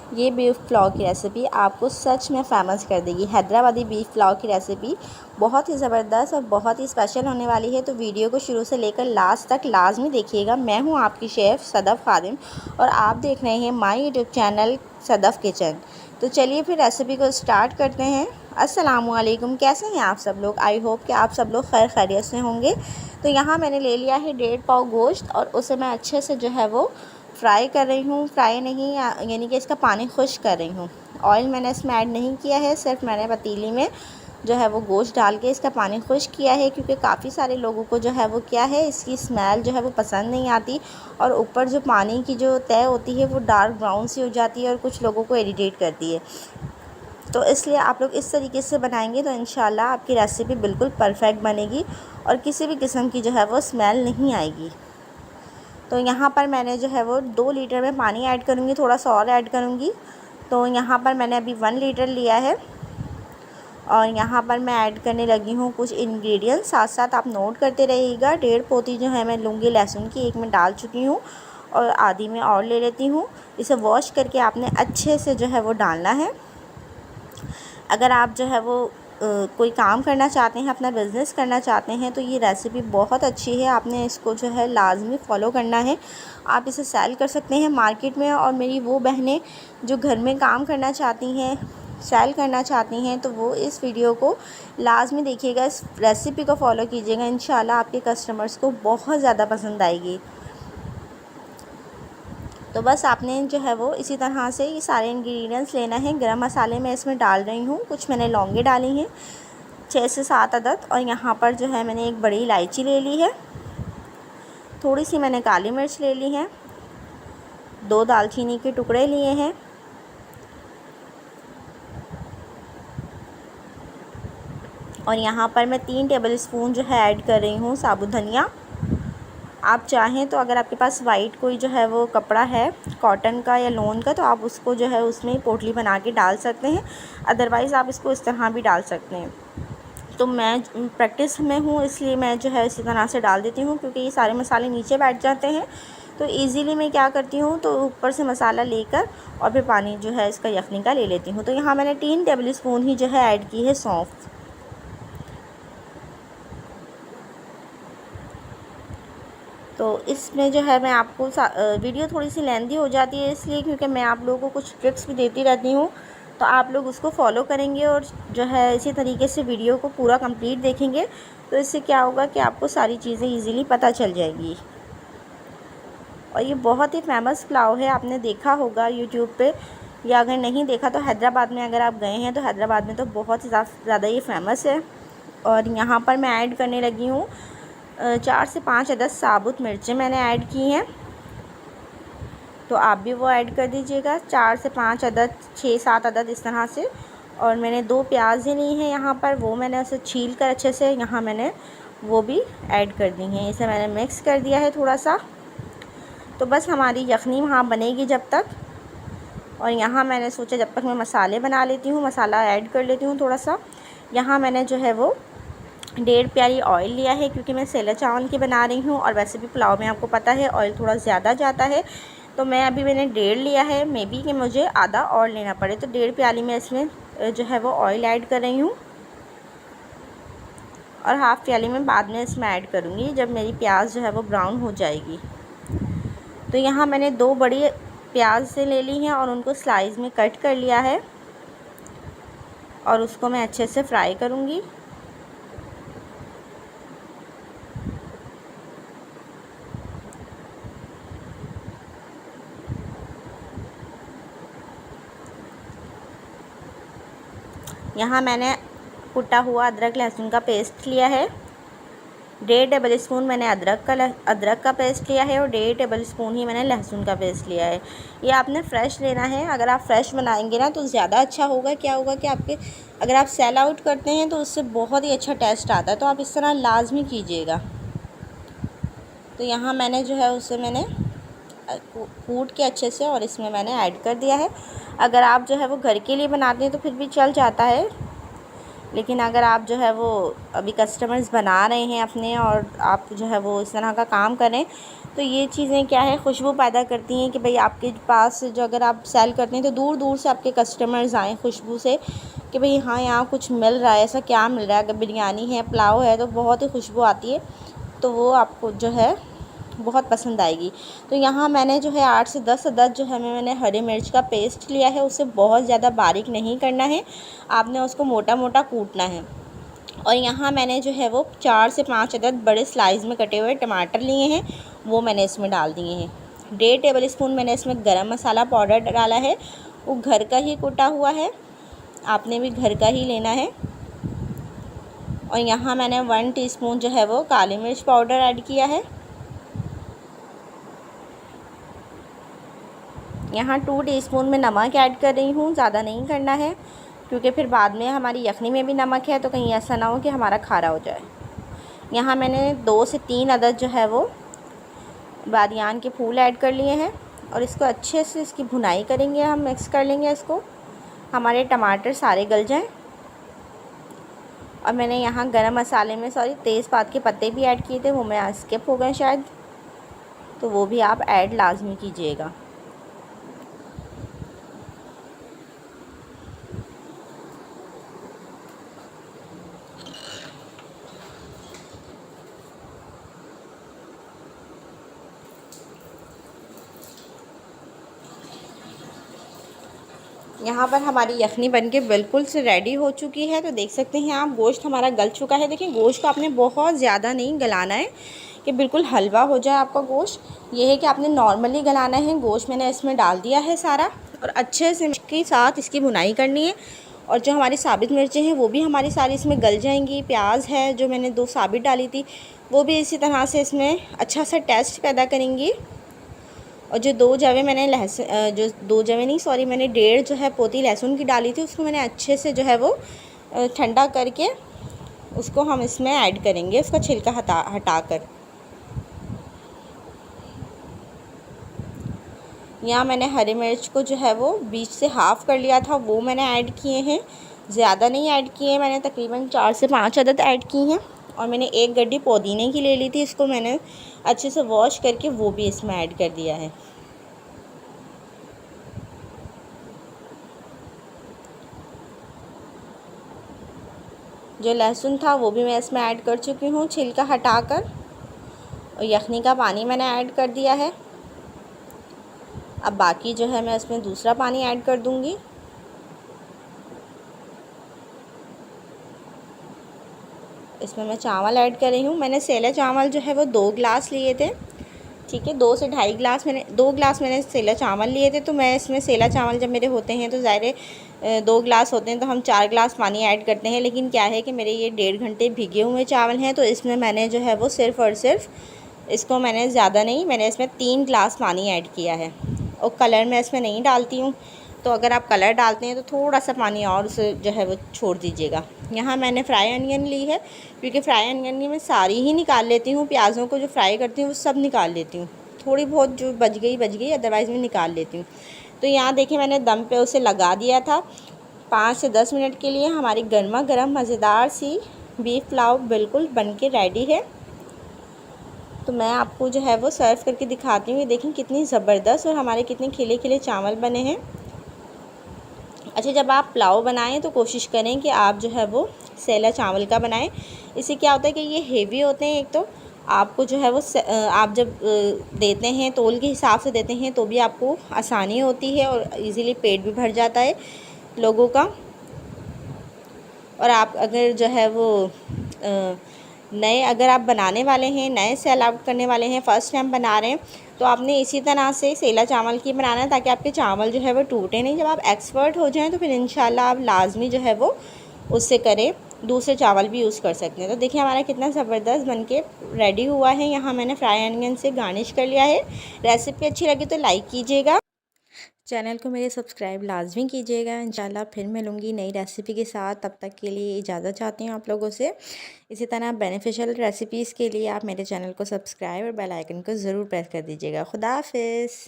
ये बीफ पुलाव की रेसिपी आपको सच में फ़ेमस कर देगी। हैदराबादी बीफ पुलाव की रेसिपी बहुत ही ज़बरदस्त और बहुत ही स्पेशल होने वाली है, तो वीडियो को शुरू से लेकर लास्ट तक लाजमी देखिएगा। मैं हूँ आपकी शेफ़ सदफ़ खादिम और आप देख रहे हैं my YouTube channel Sadaf kitchen. तो चलिए फिर रेसिपी को स्टार्ट करते हैं। अस्सलामुअलैकुम, कैसे हैं आप सब लोग? आई होप कि आप सब लोग खैर खैरियत से होंगे। तो यहाँ मैंने ले लिया है 1.5 पाव गोश्त और उसे मैं अच्छे से जो है वो फ्राई कर रही हूँ। फ्राई नहीं यानी कि इसका पानी खुश्क कर रही हूँ। ऑयल मैंने इसमें ऐड नहीं किया है, सिर्फ मैंने पतीली में जो है वो गोश्त डाल के इसका पानी खुश्क किया है, क्योंकि काफ़ी सारे लोगों को जो है वो क्या है, इसकी स्मेल जो है वो पसंद नहीं आती और ऊपर जो पानी की जो तय होती है वो डार्क ब्राउन सी हो जाती है और कुछ लोगों को इरिटेट करती है। तो इसलिए आप लोग इस तरीके से बनाएंगे तो इंशाल्लाह आपकी रेसिपी बिल्कुल परफेक्ट बनेगी और किसी भी किस्म की जो है वो स्मेल नहीं आएगी। तो यहाँ पर मैंने जो है वो 2 लीटर में पानी ऐड करूँगी, थोड़ा सा और ऐड करूँगी। तो यहाँ पर मैंने अभी 1 लीटर लिया है और यहाँ पर मैं ऐड करने लगी हूँ कुछ इंग्रेडिएंट्स, साथ साथ आप नोट करते रहिएगा। 1.5 पोती जो है मैं लूँगी लहसुन की, एक में डाल चुकी हूँ और आधी में और ले लेती हूँ। इसे वॉश करके आपने अच्छे से जो है वो डालना है। अगर आप जो है वो कोई काम करना चाहते हैं, अपना बिज़नेस करना चाहते हैं, तो ये रेसिपी बहुत अच्छी है, आपने इसको जो है लाजमी फ़ॉलो करना है। आप इसे सेल कर सकते हैं मार्केट में। और मेरी वो बहनें जो घर में काम करना चाहती हैं, सेल करना चाहती हैं, तो वो इस वीडियो को लाजमी देखिएगा, इस रेसिपी को फॉलो कीजिएगा। इंशाल्लाह आपके कस्टमर्स को बहुत ज़्यादा पसंद आएगी। तो बस आपने जो है वो इसी तरह से ये सारे इंग्रेडिएंट्स लेना है। गरम मसाले मैं इसमें डाल रही हूँ, कुछ मैंने लौंगे डाली हैं 6 से 7 अदद, और यहाँ पर जो है मैंने एक बड़ी इलायची ले ली है, थोड़ी सी मैंने काली मिर्च ले ली है, 2 दालचीनी के टुकड़े लिए हैं और यहाँ पर मैं 3 टेबल स्पून जो है ऐड कर रही हूँ साबुत धनिया। आप चाहें तो अगर आपके पास वाइट कोई जो है वो कपड़ा है कॉटन का या लॉन का, तो आप उसको जो है उसमें पोटली बना के डाल सकते हैं, अदरवाइज़ आप इसको इस तरह भी डाल सकते हैं। तो मैं प्रैक्टिस में हूँ इसलिए मैं जो है इसी तरह से डाल देती हूँ, क्योंकि ये सारे मसाले नीचे बैठ जाते हैं। तो इजीली मैं क्या करती हूँ, तो ऊपर से मसाला लेकर और फिर पानी जो है इसका यखनी का ले लेती हूँ। तो यहाँ मैंने 3 टेबल स्पून ही जो है ऐड की है सौंफ। तो इसमें जो है मैं आपको वीडियो थोड़ी सी लेंदी हो जाती है इसलिए, क्योंकि मैं आप लोगों को कुछ ट्रिक्स भी देती रहती हूँ, तो आप लोग उसको फॉलो करेंगे और जो है इसी तरीके से वीडियो को पूरा कंप्लीट देखेंगे, तो इससे क्या होगा कि आपको सारी चीज़ें इजीली पता चल जाएगी। और ये बहुत ही फेमस पुलाव है, आपने देखा होगा यूट्यूब पे, या अगर नहीं देखा तो हैदराबाद में अगर आप गए हैं तो हैदराबाद में तो बहुत ही ज़्यादा ये फेमस है। और यहाँ पर मैं ऐड करने लगी हूँ 4 से 5 अदद साबुत मिर्चें मैंने ऐड की हैं, तो आप भी वो ऐड कर दीजिएगा। 4 से 5 अदद, 6-7 अदद इस तरह से। और मैंने 2 प्याज ली हैं यहाँ पर, वो मैंने उसे छील कर अच्छे से यहाँ मैंने वो भी ऐड कर दी हैं। इसे मैंने मिक्स कर दिया है थोड़ा सा। तो बस हमारी यखनी वहाँ बनेगी जब तक, और यहाँ मैंने सोचा जब तक मैं मसाले बना लेती हूँ, मसाला ऐड कर लेती हूँ थोड़ा सा। यहाँ मैंने जो है वो 1.5 प्याली ऑयल लिया है, क्योंकि मैं सेला चावल की बना रही हूँ और वैसे भी पुलाव में आपको पता है ऑयल थोड़ा ज़्यादा जाता है। तो मैंने 1.5 लिया है, मे बी कि मुझे आधा और लेना पड़े। तो 1.5 प्याली में इसमें जो है वो ऑयल ऐड कर रही हूँ और हाफ़ प्याली में बाद में इसमें ऐड करूँगी जब मेरी प्याज जो है वो ब्राउन हो जाएगी। तो यहाँ मैंने 2 बड़ी प्याज से ले ली हैं और उनको स्लाइस में कट कर लिया है और उसको मैं अच्छे से फ्राई करूँगी। यहाँ मैंने कुटा हुआ अदरक लहसुन का पेस्ट लिया है, 1.5 टेबल स्पून मैंने अदरक का पेस्ट लिया है और 1.5 टेबल स्पून ही मैंने लहसुन का पेस्ट लिया है। ये आपने फ़्रेश लेना है, अगर आप फ्रेश बनाएंगे ना तो ज़्यादा अच्छा होगा। क्या होगा कि आपके अगर आप सेल आउट करते हैं तो उससे बहुत ही अच्छा टेस्ट आता है, तो आप इस तरह लाजमी कीजिएगा। तो यहाँ मैंने जो है उसे मैंने कूट के अच्छे से और इसमें मैंने ऐड कर दिया है। अगर आप जो है वो घर के लिए बनाते हैं तो फिर भी चल जाता है, लेकिन अगर आप जो है वो अभी कस्टमर्स बना रहे हैं अपने और आप जो है वो इस तरह का काम करें तो ये चीज़ें क्या है, खुशबू पैदा करती हैं कि भाई आपके पास जो अगर आप सेल करते हैं तो दूर दूर से आपके कस्टमर्स आएँ खुशबू से कि भाई हाँ यहाँ कुछ मिल रहा है, ऐसा क्या मिल रहा है। अगर बिरयानी है, पुलाव है तो बहुत ही खुशबू आती है, तो वो आपको जो है बहुत पसंद आएगी। तो यहाँ मैंने जो है 8 से 10 अदद जो है मैंने हरी मिर्च का पेस्ट लिया है। उसे बहुत ज़्यादा बारीक नहीं करना है, आपने उसको मोटा मोटा कूटना है। और यहाँ मैंने जो है वो 4 से 5 अदद बड़े स्लाइस में कटे हुए टमाटर लिए हैं, वो मैंने इसमें डाल दिए हैं। 1.5 टेबल स्पून मैंने इसमें गरम मसाला पाउडर डाला है, वो घर का ही कूटा हुआ है, आपने भी घर का ही लेना है। और यहाँ मैंने 1 टीस्पून जो है वो काली मिर्च पाउडर ऐड किया है। यहाँ 2 टीस्पून में नमक ऐड कर रही हूँ, ज़्यादा नहीं करना है क्योंकि फिर बाद में हमारी यखनी में भी नमक है तो कहीं ऐसा ना हो कि हमारा खारा हो जाए। यहाँ मैंने 2 से 3 अदद जो है वो बादियान के फूल ऐड कर लिए हैं और इसको अच्छे से इसकी भुनाई करेंगे, हम मिक्स कर लेंगे इसको, हमारे टमाटर सारे गल जाएं। और मैंने यहाँ गरम मसाले में तेज़पात के पत्ते भी ऐड किए थे, वो मैं स्किप हो गए शायद, तो वो भी आप ऐड लाजमी कीजिएगा। यहाँ पर हमारी यखनी बनके बिल्कुल से रेडी हो चुकी है। तो देख सकते हैं आप, गोश्त हमारा गल चुका है। देखिए गोश्त को आपने बहुत ज़्यादा नहीं गलाना है कि बिल्कुल हलवा हो जाए आपका गोश्त। ये है कि आपने नॉर्मली गलाना है। गोश्त मैंने इसमें डाल दिया है सारा और अच्छे से के साथ इसकी भुनाई करनी है। और जो हमारी साबित मिर्चें हैं वो भी हमारी सारी इसमें गल जाएंगी। प्याज है जो मैंने 2 साबित डाली थी, वो भी इसी तरह से इसमें अच्छा सा टेस्ट पैदा करेंगी। और जो 2 जवे मैंने जो 2 जवे नहीं सॉरी मैंने 1.5 जो है पोती लहसुन की डाली थी, उसको मैंने अच्छे से जो है वो ठंडा करके उसको हम इसमें ऐड करेंगे, उसका छिलका हटा कर। यहाँ मैंने हरी मिर्च को जो है वो बीच से हाफ़ कर लिया था, वो मैंने ऐड किए हैं, ज़्यादा नहीं ऐड किए हैं, मैंने तकरीबन 4 से 5 अदद ऐड की हैं। और मैंने 1 गड्डी पुदीने की ले ली थी, इसको मैंने अच्छे से वॉश करके वो भी इसमें ऐड कर दिया है। जो लहसुन था वो भी मैं इसमें ऐड कर चुकी हूँ छिलका हटाकर। और यखनी का पानी मैंने ऐड कर दिया है। अब बाकी जो है मैं इसमें दूसरा पानी ऐड कर दूँगी। इसमें मैं चावल ऐड कर रही हूँ। मैंने सेला चावल जो है वो 2 गिलास लिए थे, ठीक है, 2 से ढाई गिलास मैंने 2 गिलास मैंने सेला चावल लिए थे। तो मैं इसमें सेला चावल जब मेरे होते हैं तो ज़ाहिर 2 गिलास होते हैं तो हम 4 गिलास पानी ऐड करते हैं। लेकिन क्या है कि मेरे ये 1.5 घंटे भिगे हुए चावल हैं, तो इसमें मैंने जो है वो सिर्फ़ और सिर्फ इसको मैंने ज़्यादा नहीं, मैंने इसमें 3 गिलास पानी ऐड किया है। और कलर मैं इसमें नहीं डालती हूँ, तो अगर आप कलर डालते हैं तो थोड़ा सा पानी और उसे जो है वो छोड़ दीजिएगा। यहाँ मैंने फ्राई अनियन ली है, क्योंकि फ्राई अनियन में सारी ही निकाल लेती हूँ, प्याज़ों को जो फ्राई करती हूँ वो सब निकाल लेती हूँ, थोड़ी बहुत जो बच गई, अदरवाइज़ मैं निकाल लेती हूँ। तो यहाँ देखिए मैंने दम पे उसे लगा दिया था 5 से 10 मिनट के लिए। हमारी गर्मा गर्म मज़ेदार सी बीफ पुलाव बिल्कुल बन के रेडी है। तो मैं आपको जो है वो सर्व करके दिखाती हूँ। ये देखें कितनी ज़बरदस्त और हमारे कितने खिले खिले चावल बने हैं। अच्छा, जब आप पुलाव बनाएं तो कोशिश करें कि आप जो है वो सेला चावल का बनाएं। इससे क्या होता है कि ये हेवी होते हैं, एक तो आपको जो है वो आप जब देते हैं तोल के हिसाब से देते हैं तो भी आपको आसानी होती है और इजीली पेट भी भर जाता है लोगों का। और आप अगर जो है वो नए अगर आप बनाने वाले हैं, नए सेल आउट करने वाले हैं, फ़र्स्ट टाइम बना रहे हैं, तो आपने इसी तरह से सेला चावल की बनाना है ताकि आपके चावल जो है वो टूटे नहीं। जब आप एक्सपर्ट हो जाएं तो फिर इंशाल्लाह आप लाजमी जो है वो उससे करें, दूसरे चावल भी यूज़ कर सकते हैं। तो देखिए हमारा कितना ज़बरदस्त बनके रेडी हुआ है। यहाँ मैंने फ्राई अनियन से गार्निश कर लिया है। रेसिपी अच्छी लगी तो लाइक कीजिएगा, चैनल को मेरे सब्सक्राइब लाजमी कीजिएगा। इंशाल्लाह फिर मिलूँगी नई रेसिपी के साथ, तब तक के लिए इजाज़त चाहती हूँ आप लोगों से। इसी तरह बेनिफिशियल रेसिपीज़ के लिए आप मेरे चैनल को सब्सक्राइब और बेल आइकन को ज़रूर प्रेस कर दीजिएगा। खुदा हाफिज़।